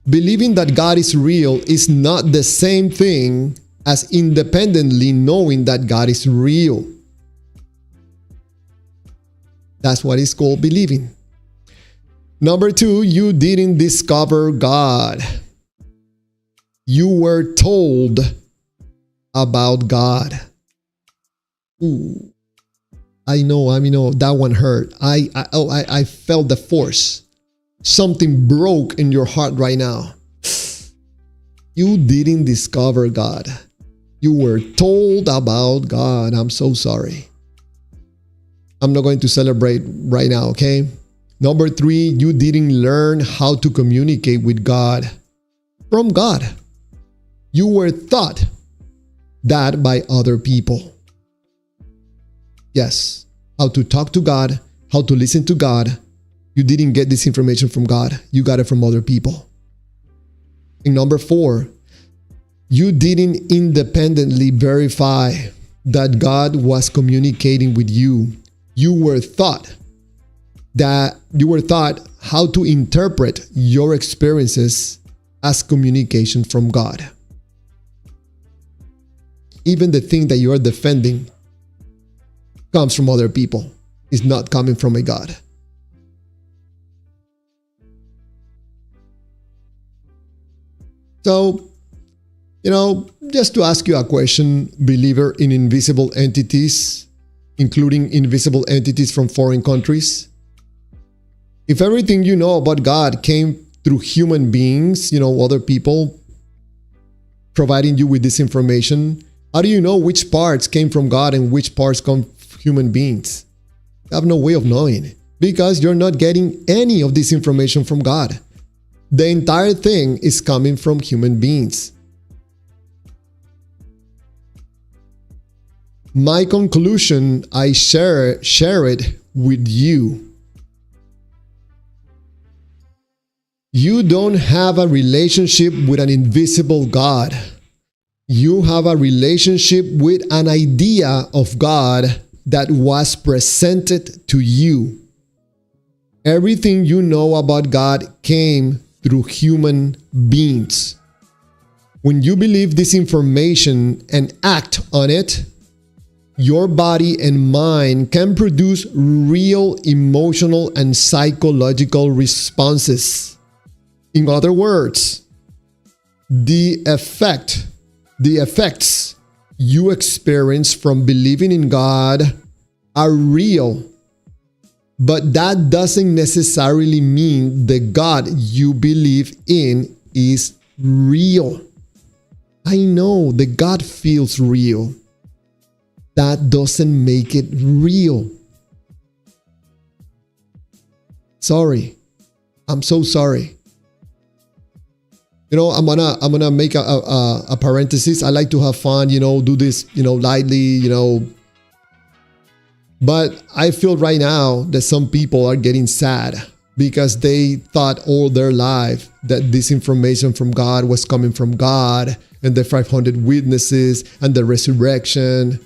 Believing that God is real is not the same thing as independently knowing that God is real. That's what is called believing. Number 2, you didn't discover God. You were told about God. Ooh, I know, that one hurt. I felt the force. Something broke in your heart right now. You didn't discover God. You were told about God. I'm so sorry. I'm not going to celebrate right now, okay? Number 3, you didn't learn how to communicate with God from God. You were taught that by other people. Yes, how to talk to God, how to listen to God. You didn't get this information from God. You got it from other people. And number 4, you didn't independently verify that God was communicating with you. You were taught how to interpret your experiences as communication from God. Even the thing that you are defending comes from other people. It's not coming from a God. So, just to ask you a question, believer in invisible entities, including invisible entities from foreign countries. If everything you know about God came through human beings, other people providing you with this information, how do you know which parts came from God and which parts come from human beings? You have no way of knowing because you're not getting any of this information from God. The entire thing is coming from human beings. My conclusion, I share it with you. You don't have a relationship with an invisible God. You have a relationship with an idea of God that was presented to you. Everything you know about God came through human beings. When you believe this information and act on it, your body and mind can produce real emotional and psychological responses. In other words, the effects you experience from believing in God are real, but that doesn't necessarily mean the God you believe in is real. I know the God feels real. That doesn't make it real. Sorry. I'm so sorry. I'm gonna make a parenthesis. I like to have fun, do this, lightly, But I feel right now that some people are getting sad because they thought all their life that this information from God was coming from God and the 500 witnesses and the resurrection.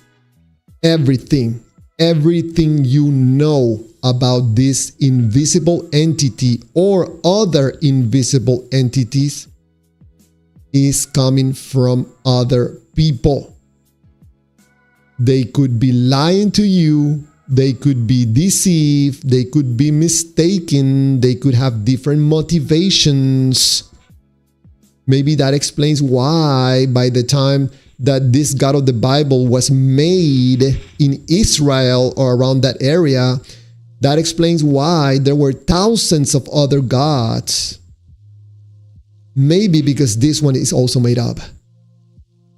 Everything you know about this invisible entity or other invisible entities is coming from other people. They could be lying to you. They could be deceived. They could be mistaken. They could have different motivations. Maybe that explains why by the time that this God of the Bible was made in Israel or around that area, that explains why there were thousands of other gods. Maybe because this one is also made up.